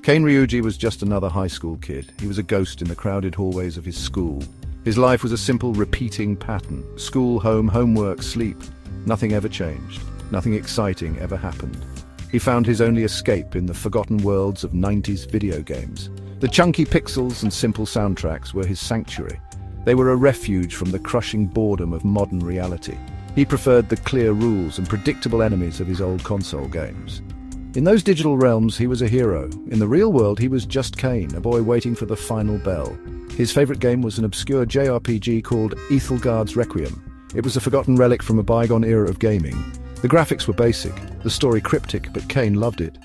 Kane Ryuji was just another high school kid. He was a ghost in the crowded hallways of his school. His life was a simple, repeating pattern. School, home, homework, sleep. Nothing ever changed. Nothing exciting ever happened. He found his only escape in the forgotten worlds of 90s video games. The chunky pixels and simple soundtracks were his sanctuary. They were a refuge from the crushing boredom of modern reality. He preferred the clear rules and predictable enemies of his old console games. In those digital realms, he was a hero. In the real world, he was just Kane, a boy waiting for the final bell. His favorite game was an obscure JRPG called Ethelgard's Requiem. It was a forgotten relic from a bygone era of gaming. The graphics were basic, the story cryptic, but Kane loved it.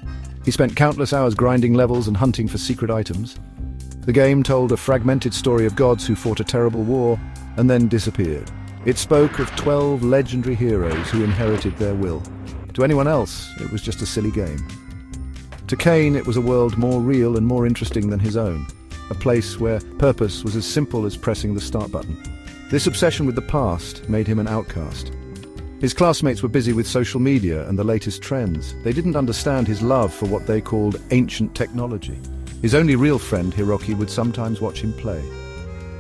He spent countless hours grinding levels and hunting for secret items. The game told a fragmented story of gods who fought a terrible war and then disappeared. It spoke of 12 legendary heroes who inherited their will. To anyone else, it was just a silly game. To Kane, it was a world more real and more interesting than his own. A place where purpose was as simple as pressing the start button. This obsession with the past made him an outcast. His classmates were busy with social media and the latest trends. They didn't understand his love for what they called ancient technology. His only real friend, Hiroki, would sometimes watch him play.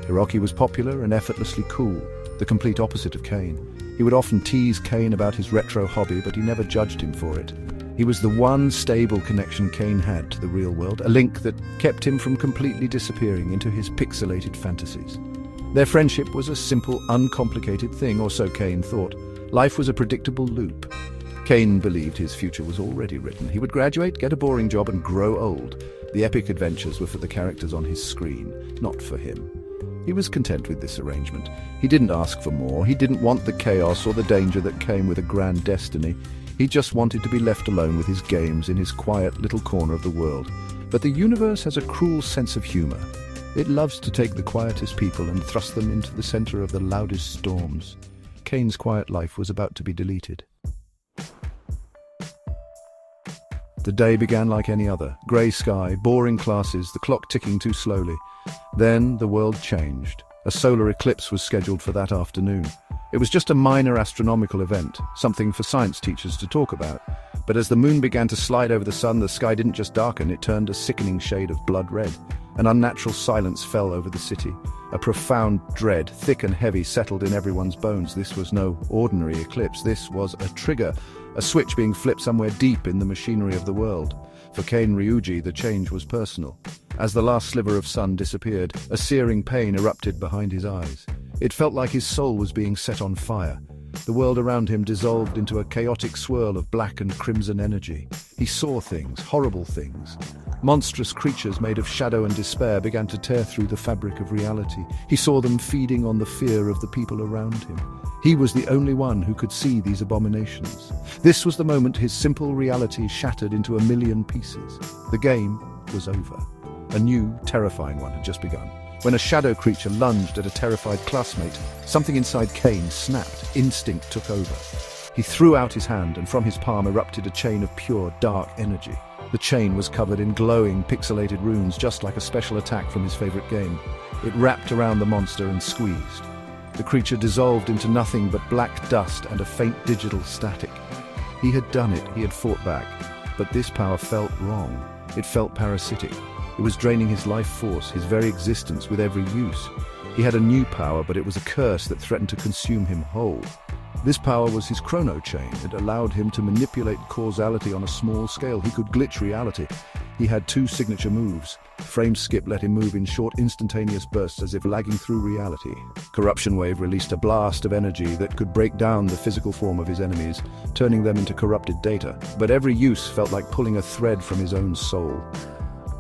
Hiroki was popular and effortlessly cool, the complete opposite of Kane. He would often tease Kane about his retro hobby, but he never judged him for it. He was the one stable connection Kane had to the real world, a link that kept him from completely disappearing into his pixelated fantasies. Their friendship was a simple, uncomplicated thing, or so Kane thought. Life was a predictable loop. Kane believed his future was already written. He would graduate, get a boring job, and grow old. The epic adventures were for the characters on his screen, not for him. He was content with this arrangement. He didn't ask for more. He didn't want the chaos or the danger that came with a grand destiny. He just wanted to be left alone with his games in his quiet little corner of the world. But the universe has a cruel sense of humor. It loves to take the quietest people and thrust them into the center of the loudest storms. Kane's quiet life was about to be deleted. The day began like any other. Grey sky, boring classes, the clock ticking too slowly. Then the world changed. A solar eclipse was scheduled for that afternoon. It was just a minor astronomical event, something for science teachers to talk about. But as the moon began to slide over the sun, the sky didn't just darken, it turned a sickening shade of blood red. An unnatural silence fell over the city. A profound dread, thick and heavy, settled in everyone's bones. This was no ordinary eclipse. This was a trigger, a switch being flipped somewhere deep in the machinery of the world. For Kane Ryuji, the change was personal. As the last sliver of sun disappeared, a searing pain erupted behind his eyes. It felt like his soul was being set on fire. The world around him dissolved into a chaotic swirl of black and crimson energy. He saw things, horrible things. Monstrous creatures made of shadow and despair began to tear through the fabric of reality. He saw them feeding on the fear of the people around him. He was the only one who could see these abominations. This was the moment his simple reality shattered into a million pieces. The game was over. A new, terrifying one had just begun. When a shadow creature lunged at a terrified classmate, something inside Kane snapped. Instinct took over. He threw out his hand, and from his palm erupted a chain of pure, dark energy. The chain was covered in glowing, pixelated runes, just like a special attack from his favorite game. It wrapped around the monster and squeezed. The creature dissolved into nothing but black dust and a faint digital static. He had done it, he had fought back. But this power felt wrong. It felt parasitic. It was draining his life force, his very existence, with every use. He had a new power, but it was a curse that threatened to consume him whole. This power was his chrono chain. It allowed him to manipulate causality on a small scale. He could glitch reality. He had two signature moves. Frame skip let him move in short, instantaneous bursts as if lagging through reality. Corruption wave released a blast of energy that could break down the physical form of his enemies, turning them into corrupted data. But every use felt like pulling a thread from his own soul.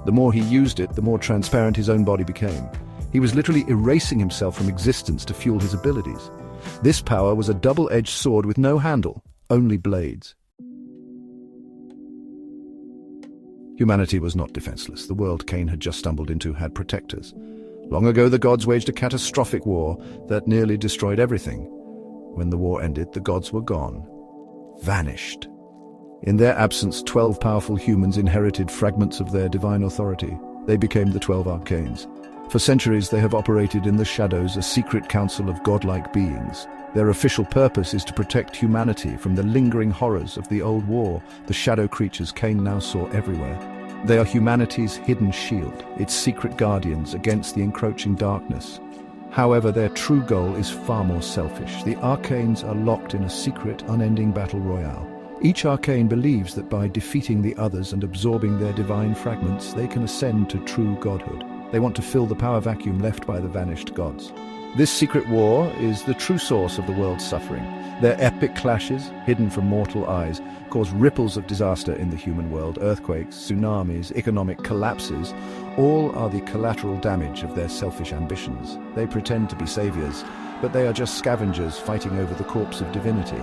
The more he used it, the more transparent his own body became. He was literally erasing himself from existence to fuel his abilities. This power was a double-edged sword with no handle, only blades. Humanity was not defenseless. The world Kane had just stumbled into had protectors. Long ago, the gods waged a catastrophic war that nearly destroyed everything. When the war ended, the gods were gone, vanished. In their absence, 12 powerful humans inherited fragments of their divine authority. They became the 12 Arcanes. For centuries, they have operated in the shadows, a secret council of godlike beings. Their official purpose is to protect humanity from the lingering horrors of the old war, the shadow creatures Kane now saw everywhere. They are humanity's hidden shield, its secret guardians against the encroaching darkness. However, their true goal is far more selfish. The arcanes are locked in a secret, unending battle royale. Each arcane believes that by defeating the others and absorbing their divine fragments, they can ascend to true godhood. They want to fill the power vacuum left by the vanished gods. This secret war is the true source of the world's suffering. Their epic clashes, hidden from mortal eyes, cause ripples of disaster in the human world. Earthquakes, tsunamis, economic collapses, all are the collateral damage of their selfish ambitions. They pretend to be saviors, but they are just scavengers fighting over the corpse of divinity.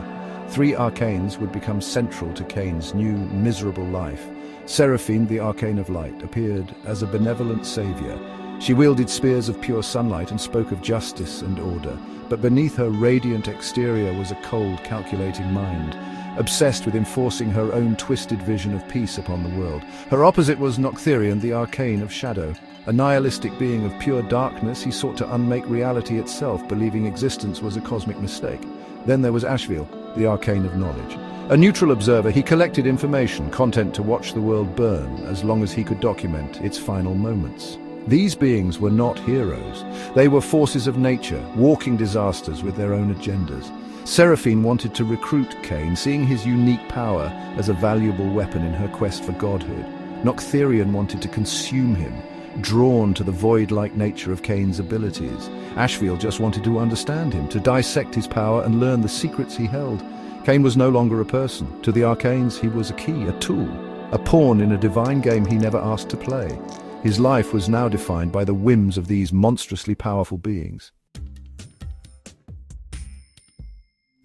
3 arcanes would become central to Kain's new, miserable life. Seraphine, the arcane of light, appeared as a benevolent savior. She wielded spears of pure sunlight and spoke of justice and order. But beneath her radiant exterior was a cold, calculating mind, obsessed with enforcing her own twisted vision of peace upon the world. Her opposite was Noctherian, the arcane of shadow. A nihilistic being of pure darkness, he sought to unmake reality itself, believing existence was a cosmic mistake. Then there was Ashville, the arcane of knowledge. A neutral observer, he collected information, content to watch the world burn, as long as he could document its final moments. These beings were not heroes. They were forces of nature, walking disasters with their own agendas. Seraphine wanted to recruit Kain, seeing his unique power as a valuable weapon in her quest for godhood. Noctherian wanted to consume him, drawn to the void-like nature of Kain's abilities. Ashfield just wanted to understand him, to dissect his power and learn the secrets he held. Kain was no longer a person. To the arcanes, he was a key, a tool, a pawn in a divine game he never asked to play. His life was now defined by the whims of these monstrously powerful beings.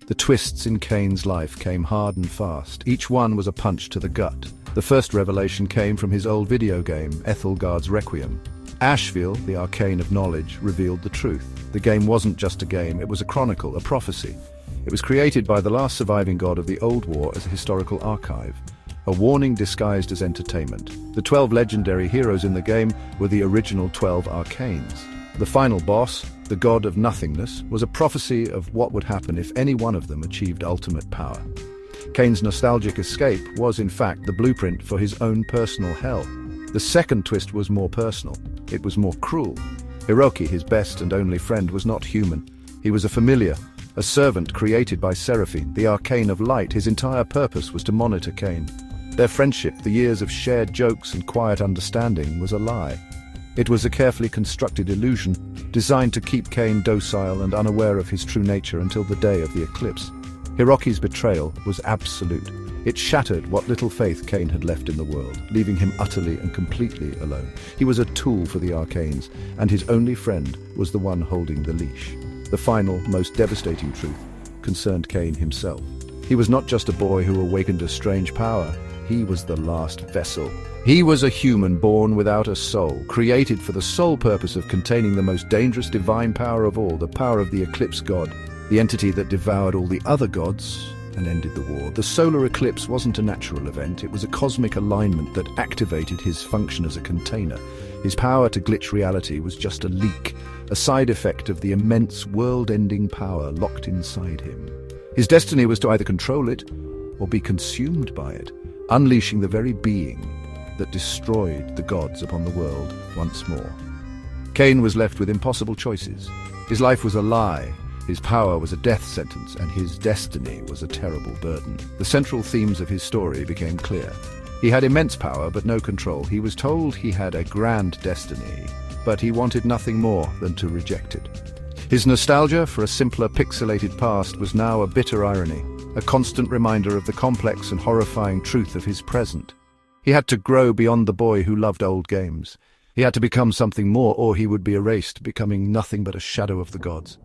The twists in Kain's life came hard and fast. Each one was a punch to the gut. The first revelation came from his old video game, Ethelgard's Requiem. Ashville, the arcane of knowledge, revealed the truth. The game wasn't just a game, it was a chronicle, a prophecy. It was created by the last surviving god of the Old War as a historical archive. A warning disguised as entertainment. The 12 legendary heroes in the game were the original 12 arcanes. The final boss, the god of nothingness, was a prophecy of what would happen if any one of them achieved ultimate power. Kain's nostalgic escape was, in fact, the blueprint for his own personal hell. The second twist was more personal. It was more cruel. Hiroki, his best and only friend, was not human. He was a familiar, a servant created by Seraphine, the arcane of light. His entire purpose was to monitor Kain. Their friendship, the years of shared jokes and quiet understanding, was a lie. It was a carefully constructed illusion, designed to keep Kain docile and unaware of his true nature until the day of the eclipse. Hiroki's betrayal was absolute. It shattered what little faith Kain had left in the world, leaving him utterly and completely alone. He was a tool for the arcanes, and his only friend was the one holding the leash. The final, most devastating truth concerned Kain himself. He was not just a boy who awakened a strange power. He was the last vessel. He was a human born without a soul, created for the sole purpose of containing the most dangerous divine power of all, the power of the Eclipse God, the entity that devoured all the other gods and ended the war. The solar eclipse wasn't a natural event, it was a cosmic alignment that activated his function as a container. His power to glitch reality was just a leak, a side effect of the immense world-ending power locked inside him. His destiny was to either control it or be consumed by it, unleashing the very being that destroyed the gods upon the world once more. Kain was left with impossible choices. His life was a lie, his power was a death sentence, and his destiny was a terrible burden. The central themes of his story became clear. He had immense power, but no control. He was told he had a grand destiny, but he wanted nothing more than to reject it. His nostalgia for a simpler, pixelated past was now a bitter irony, a constant reminder of the complex and horrifying truth of his present. He had to grow beyond the boy who loved old games. He had to become something more, or he would be erased, becoming nothing but a shadow of the gods.